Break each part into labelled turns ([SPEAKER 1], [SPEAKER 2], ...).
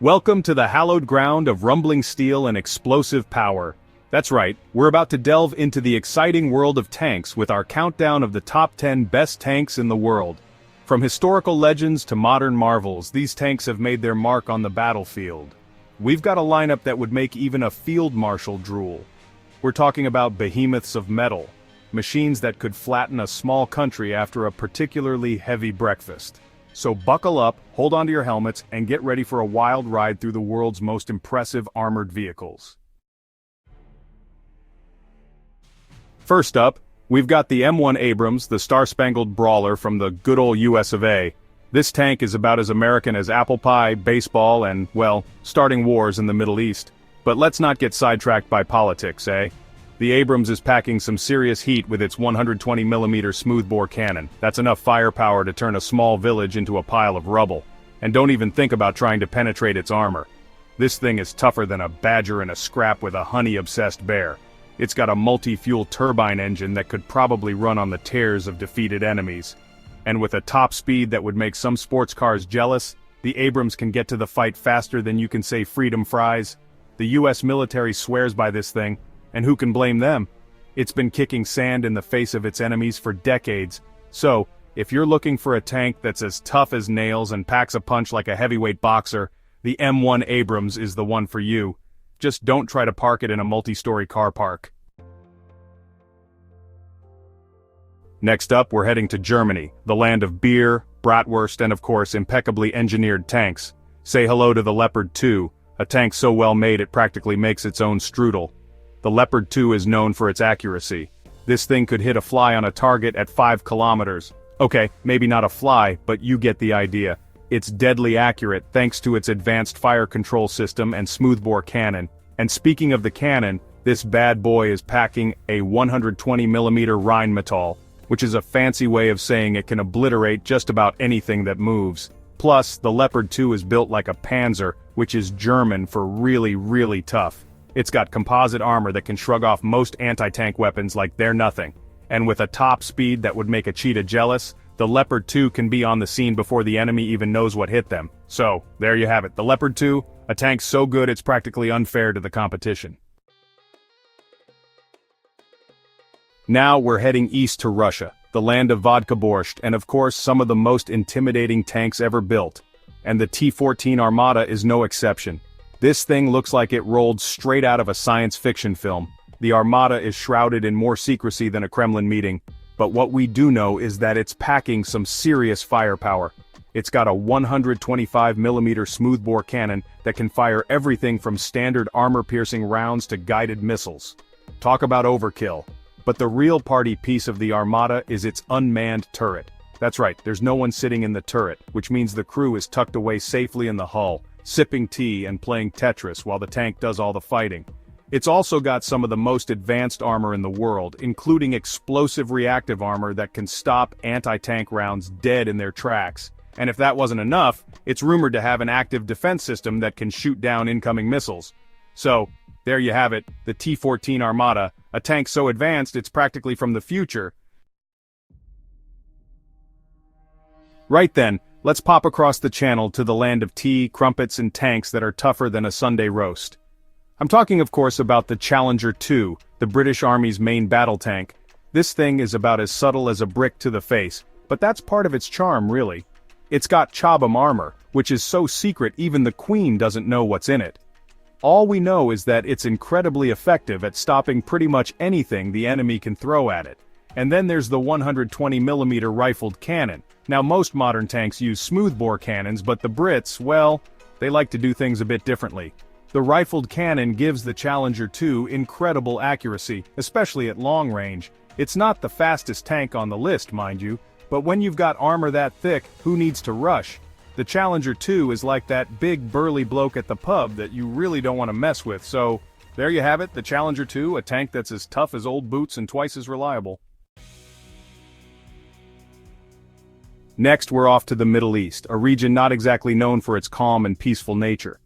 [SPEAKER 1] Welcome to the hallowed ground of rumbling steel and explosive power. That's right, we're about to delve into the exciting world of tanks with our countdown of the top 10 best tanks in the world. From historical legends to modern marvels, these tanks have made their mark on the battlefield. We've got a lineup that would make even a field marshal drool. We're talking about behemoths of metal, machines that could flatten a small country after a particularly heavy breakfast. So buckle up, hold onto your helmets, and get ready for a wild ride through the world's most impressive armored vehicles. First up, we've got the M1 Abrams, the star-spangled brawler from the good old US of A. This tank is about as American as apple pie, baseball, and, well, starting wars in the Middle East. But let's not get sidetracked by politics, eh? The Abrams is packing some serious heat with its 120mm smoothbore cannon. That's enough firepower to turn a small village into a pile of rubble. And don't even think about trying to penetrate its armor. This thing is tougher than a badger in a scrap with a honey-obsessed bear. It's got a multi-fuel turbine engine that could probably run on the tears of defeated enemies. And with a top speed that would make some sports cars jealous, the Abrams can get to the fight faster than you can say freedom fries. The US military swears by this thing. And who can blame them? It's been kicking sand in the face of its enemies for decades. So, if you're looking for a tank that's as tough as nails and packs a punch like a heavyweight boxer, the M1 Abrams is the one for you. Just don't try to park it in a multi-story car park. Next up, we're heading to Germany, the land of beer, bratwurst, and of course, impeccably engineered tanks. Say hello to the Leopard 2, a tank so well made it practically makes its own strudel. The Leopard 2 is known for its accuracy. This thing could hit a fly on a target at 5 kilometers. Okay, maybe not a fly, but you get the idea. It's deadly accurate thanks to its advanced fire control system and smoothbore cannon. And speaking of the cannon, this bad boy is packing a 120mm Rheinmetall, which is a fancy way of saying it can obliterate just about anything that moves. Plus, the Leopard 2 is built like a Panzer, which is German for really, really tough. It's got composite armor that can shrug off most anti-tank weapons like they're nothing. And with a top speed that would make a cheetah jealous, the Leopard 2 can be on the scene before the enemy even knows what hit them. So, there you have it, the Leopard 2, a tank so good it's practically unfair to the competition. Now we're heading east to Russia, the land of vodka borscht, and of course some of the most intimidating tanks ever built. And the T-14 Armata is no exception. This thing looks like it rolled straight out of a science fiction film. The Armata is shrouded in more secrecy than a Kremlin meeting, but what we do know is that it's packing some serious firepower. It's got a 125mm smoothbore cannon that can fire everything from standard armor-piercing rounds to guided missiles. Talk about overkill. But the real party piece of the Armata is its unmanned turret. That's right, there's no one sitting in the turret, which means the crew is tucked away safely in the hull, sipping tea and playing Tetris while the tank does all the fighting. It's also got some of the most advanced armor in the world, including explosive reactive armor that can stop anti-tank rounds dead in their tracks. And if that wasn't enough, it's rumored to have an active defense system that can shoot down incoming missiles. So, there you have it, the T-14 Armata, a tank so advanced it's practically from the future. Right then, let's pop across the channel to the land of tea, crumpets, and tanks that are tougher than a Sunday roast. I'm talking of course about the Challenger 2, the British Army's main battle tank. This thing is about as subtle as a brick to the face, but that's part of its charm really. It's got Chobham armor, which is so secret even the Queen doesn't know what's in it. All we know is that it's incredibly effective at stopping pretty much anything the enemy can throw at it. And then there's the 120mm rifled cannon. Now most modern tanks use smoothbore cannons, but the Brits, well, they like to do things a bit differently. The rifled cannon gives the Challenger 2 incredible accuracy, especially at long range. It's not the fastest tank on the list, mind you, but when you've got armor that thick, who needs to rush? The Challenger 2 is like that big burly bloke at the pub that you really don't want to mess with, so there you have it, the Challenger 2, a tank that's as tough as old boots and twice as reliable. Next we're off to the Middle East, a region not exactly known for its calm and peaceful nature.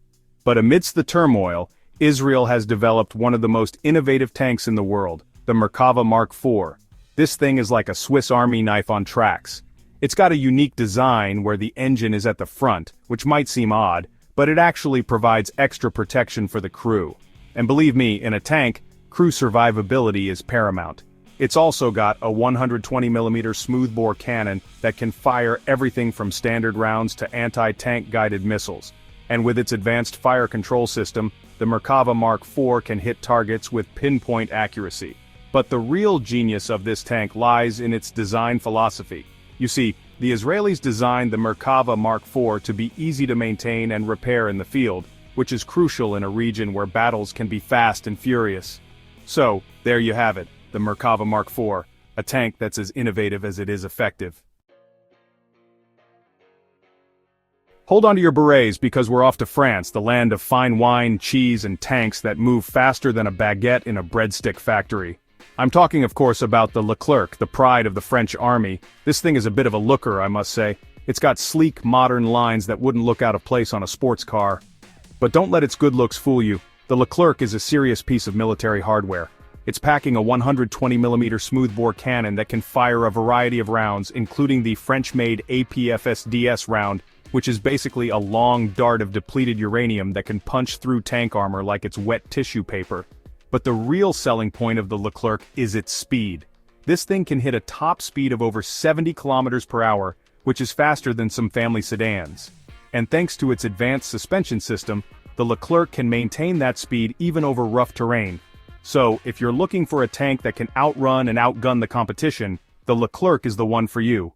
[SPEAKER 1] But amidst the turmoil, Israel has developed one of the most innovative tanks in the world, the Merkava Mk. This thing is like a Swiss Army knife on tracks. It's got a unique design where the engine is at the front, which might seem odd, but it actually provides extra protection for the crew. And believe me, in a tank, crew survivability is paramount. It's also got a 120mm smoothbore cannon that can fire everything from standard rounds to anti-tank guided missiles. And with its advanced fire control system, the Merkava Mk can hit targets with pinpoint accuracy. But the real genius of this tank lies in its design philosophy. You see, the Israelis designed the Merkava Mk to be easy to maintain and repair in the field, which is crucial in a region where battles can be fast and furious. So, there you have it, the Merkava Mk, a tank that's as innovative as it is effective. Hold on to your berets because we're off to France, the land of fine wine, cheese, and tanks that move faster than a baguette in a breadstick factory. I'm talking, of course, about the Leclerc, the pride of the French army. This thing is a bit of a looker, I must say. It's got sleek, modern lines that wouldn't look out of place on a sports car. But don't let its good looks fool you. The Leclerc is a serious piece of military hardware. It's packing a 120mm smoothbore cannon that can fire a variety of rounds, including the French-made APFSDS round, which is basically a long dart of depleted uranium that can punch through tank armor like it's wet tissue paper. But the real selling point of the Leclerc is its speed. This thing can hit a top speed of over 70 km per hour, which is faster than some family sedans. And thanks to its advanced suspension system, the Leclerc can maintain that speed even over rough terrain. So, if you're looking for a tank that can outrun and outgun the competition, the Leclerc is the one for you.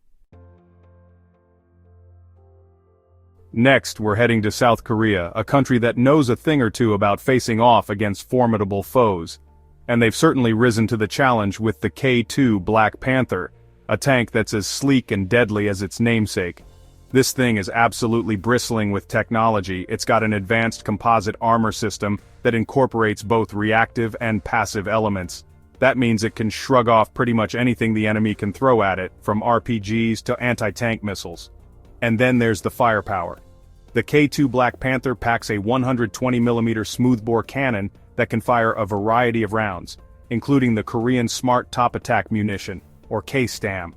[SPEAKER 1] Next, we're heading to South Korea, a country that knows a thing or two about facing off against formidable foes. And they've certainly risen to the challenge with the K2 Black Panther, a tank that's as sleek and deadly as its namesake. This thing is absolutely bristling with technology. It's got an advanced composite armor system that incorporates both reactive and passive elements. That means it can shrug off pretty much anything the enemy can throw at it, from RPGs to anti-tank missiles. And then there's the firepower. The K2 Black Panther packs a 120mm smoothbore cannon that can fire a variety of rounds, including the Korean Smart Top Attack Munition, or K-STAM.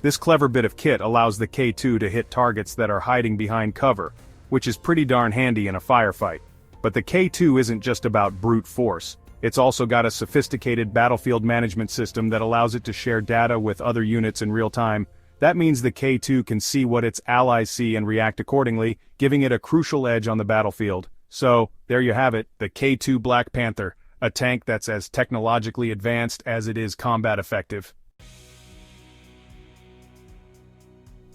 [SPEAKER 1] This clever bit of kit allows the K2 to hit targets that are hiding behind cover, which is pretty darn handy in a firefight. But the K2 isn't just about brute force. It's also got a sophisticated battlefield management system that allows it to share data with other units in real time. That means the K2 can see what its allies see and react accordingly, giving it a crucial edge on the battlefield. So, there you have it, the K2 Black Panther, a tank that's as technologically advanced as it is combat effective.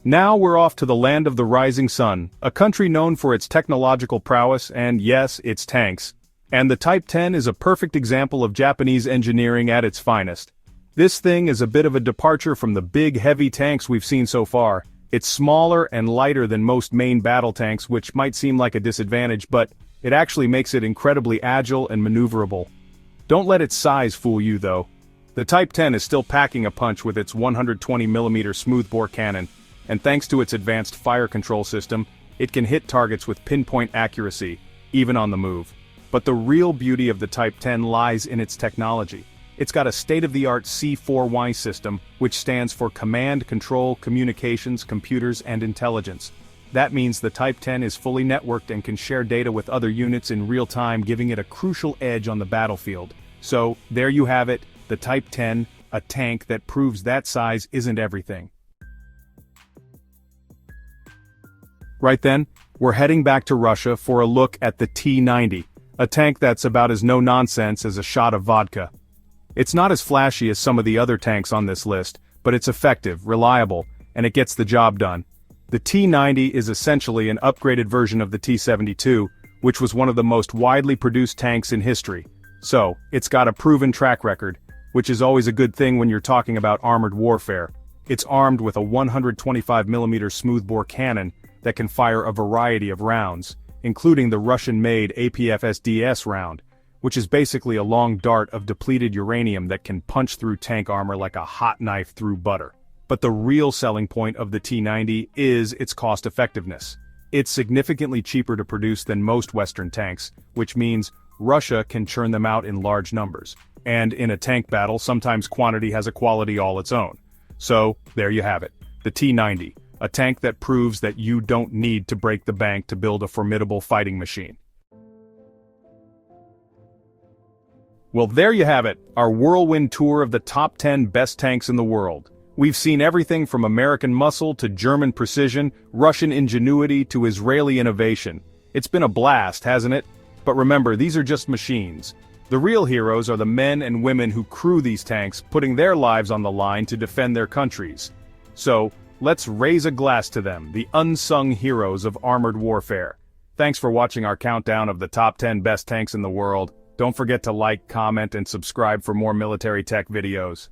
[SPEAKER 1] Now we're off to the land of the rising sun, a country known for its technological prowess and, yes, its tanks. And the Type 10 is a perfect example of Japanese engineering at its finest. This thing is a bit of a departure from the big heavy tanks we've seen so far. It's smaller and lighter than most main battle tanks, which might seem like a disadvantage, but it actually makes it incredibly agile and maneuverable. Don't let its size fool you though. The Type 10 is still packing a punch with its 120mm smoothbore cannon, and thanks to its advanced fire control system, it can hit targets with pinpoint accuracy, even on the move. But the real beauty of the Type 10 lies in its technology. It's got a state-of-the-art C4Y system, which stands for Command, Control, Communications, Computers, and Intelligence. That means the Type 10 is fully networked and can share data with other units in real time, giving it a crucial edge on the battlefield. So, there you have it, the Type 10, a tank that proves that size isn't everything. Right then, we're heading back to Russia for a look at the T-90, a tank that's about as no-nonsense as a shot of vodka. It's not as flashy as some of the other tanks on this list, but it's effective, reliable, and it gets the job done. The T-90 is essentially an upgraded version of the T-72, which was one of the most widely produced tanks in history. So, it's got a proven track record, which is always a good thing when you're talking about armored warfare. It's armed with a 125mm smoothbore cannon that can fire a variety of rounds, including the Russian-made APFSDS round, which is basically a long dart of depleted uranium that can punch through tank armor like a hot knife through butter. But the real selling point of the T-90 is its cost-effectiveness. It's significantly cheaper to produce than most Western tanks, which means Russia can churn them out in large numbers. And in a tank battle, sometimes quantity has a quality all its own. So, there you have it, the T-90. A tank that proves that you don't need to break the bank to build a formidable fighting machine. Well, there you have it, our whirlwind tour of the top 10 best tanks in the world. We've seen everything from American muscle to German precision, Russian ingenuity to Israeli innovation. It's been a blast, hasn't it? But remember, these are just machines. The real heroes are the men and women who crew these tanks, putting their lives on the line to defend their countries. So, let's raise a glass to them, the unsung heroes of armored warfare. Thanks for watching our countdown of the top 10 best tanks in the world. Don't forget to like, comment, and subscribe for more military tech videos.